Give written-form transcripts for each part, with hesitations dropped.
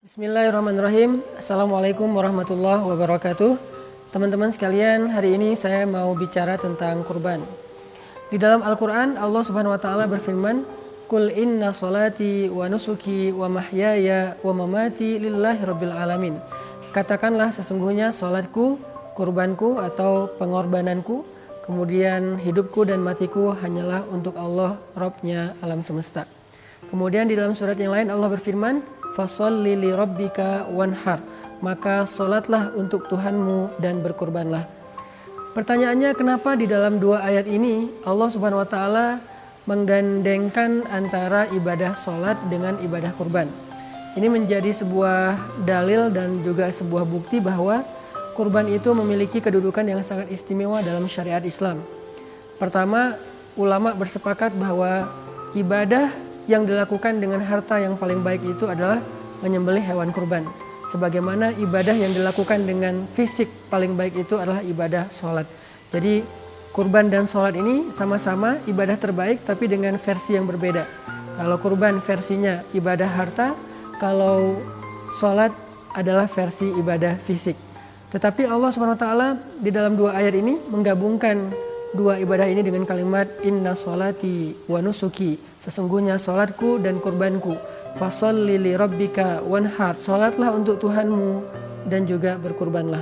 Bismillahirrahmanirrahim. Assalamualaikum warahmatullahi wabarakatuh. Teman-teman sekalian, hari ini saya mau bicara tentang kurban. Di dalam Al-Quran, Allah Subhanahu wa Ta'ala berfirman, "Qul inna sholati wa nusuki wa mahyaya wa mamati lillahi rabbil alamin." Katakanlah, sesungguhnya salatku, kurbanku atau pengorbananku, kemudian hidupku dan matiku hanyalah untuk Allah, Rabbnya alam semesta. Kemudian di dalam surat yang lain Allah berfirman, "Fasholli li rabbika wanhar." Maka solatlah untuk Tuhanmu dan berkurbanlah. Pertanyaannya, kenapa di dalam dua ayat ini Allah Subhanahu wa Ta'ala menggandengkan antara ibadah solat dengan ibadah kurban? Ini menjadi sebuah dalil dan juga sebuah bukti bahwa kurban itu memiliki kedudukan yang sangat istimewa dalam syariat Islam. Pertama, ulama bersepakat bahwa ibadah yang dilakukan dengan harta yang paling baik itu adalah menyembelih hewan kurban. Sebagaimana ibadah yang dilakukan dengan fisik paling baik itu adalah ibadah sholat. Jadi kurban dan sholat ini sama-sama ibadah terbaik tapi dengan versi yang berbeda. Kalau kurban versinya ibadah harta, kalau sholat adalah versi ibadah fisik. Tetapi Allah SWT di dalam dua ayat ini menggabungkan dua ibadah ini dengan kalimat inna sholati wa nusuki. Sesungguhnya sholatku dan kurbanku. Fasholli li rabbika wanhar. Sholatlah untuk Tuhanmu dan juga berkurbanlah.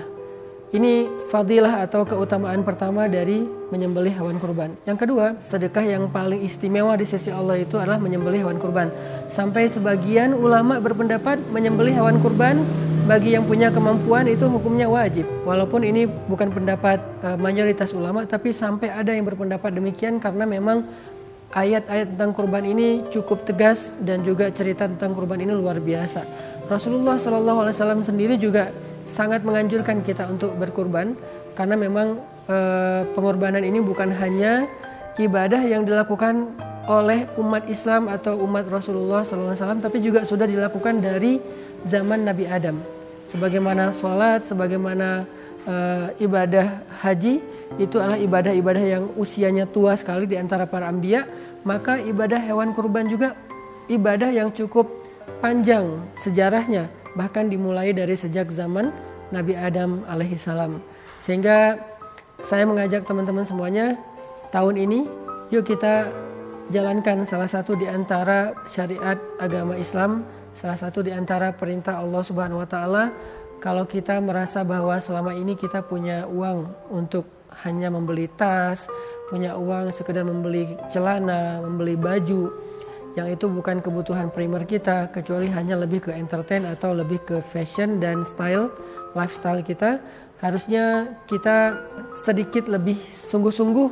Ini fadilah atau keutamaan pertama dari menyembelih hewan kurban. Yang kedua, sedekah yang paling istimewa di sisi Allah itu adalah menyembelih hewan kurban. Sampai sebagian ulama berpendapat menyembelih hewan kurban bagi yang punya kemampuan itu hukumnya wajib. Walaupun ini bukan pendapat mayoritas ulama, tapi sampai ada yang berpendapat demikian karena memang ayat-ayat tentang kurban ini cukup tegas dan juga cerita tentang kurban ini luar biasa. Rasulullah SAW sendiri juga sangat menganjurkan kita untuk berkurban karena memang pengorbanan ini bukan hanya ibadah yang dilakukan oleh umat Islam atau umat Rasulullah SAW, tapi juga sudah dilakukan dari zaman Nabi Adam. Sebagaimana sholat, sebagaimana ibadah haji itu adalah ibadah-ibadah yang usianya tua sekali di antara para anbiya, maka ibadah hewan kurban juga ibadah yang cukup panjang sejarahnya, bahkan dimulai dari sejak zaman Nabi Adam alaihissalam. Sehingga saya mengajak teman-teman semuanya, tahun ini yuk kita jalankan salah satu di antara syariat agama Islam, salah satu di antara perintah Allah Subhanahu wa Ta'ala. Kalau kita merasa bahwa selama ini kita punya uang untuk hanya membeli tas, punya uang sekedar membeli celana, membeli baju, yang itu bukan kebutuhan primer kita, kecuali hanya lebih ke entertain atau lebih ke fashion dan style, lifestyle kita, harusnya kita sedikit lebih sungguh-sungguh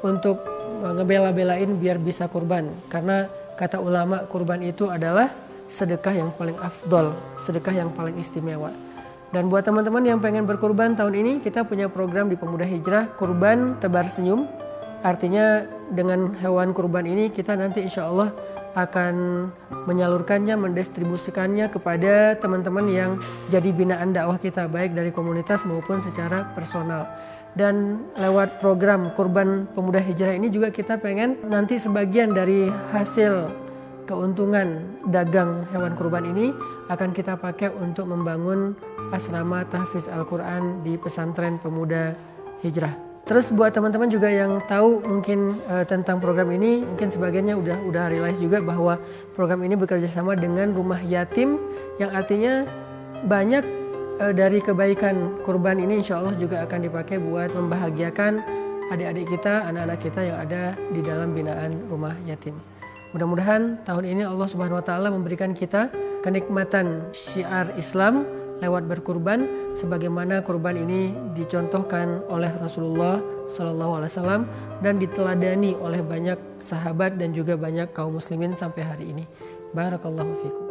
untuk ngebela-belain biar bisa kurban. Karena kata ulama, kurban itu adalah sedekah yang paling afdol, sedekah yang paling istimewa. Dan buat teman-teman yang pengen berkurban tahun ini, kita punya program di Pemuda Hijrah, Kurban Tebar Senyum. Artinya dengan hewan kurban ini kita nanti insya Allah akan menyalurkannya, mendistribusikannya kepada teman-teman yang jadi binaan dakwah kita, baik dari komunitas maupun secara personal. Dan lewat program Kurban Pemuda Hijrah ini juga kita pengen nanti sebagian dari hasil keuntungan dagang hewan kurban ini akan kita pakai untuk membangun asrama tahfiz Al-Quran di pesantren Pemuda Hijrah. Terus buat teman-teman juga yang tahu mungkin tentang program ini, mungkin sebagiannya udah realize juga bahwa program ini bekerja sama dengan rumah yatim, yang artinya banyak dari kebaikan kurban ini insya Allah juga akan dipakai buat membahagiakan adik-adik kita, anak-anak kita yang ada di dalam binaan rumah yatim. Mudah-mudahan tahun ini Allah Subhanahu wa Ta'ala memberikan kita kenikmatan syiar Islam lewat berkurban, sebagaimana kurban ini dicontohkan oleh Rasulullah SAW dan diteladani oleh banyak sahabat dan juga banyak kaum muslimin sampai hari ini. Barakallahu fikum.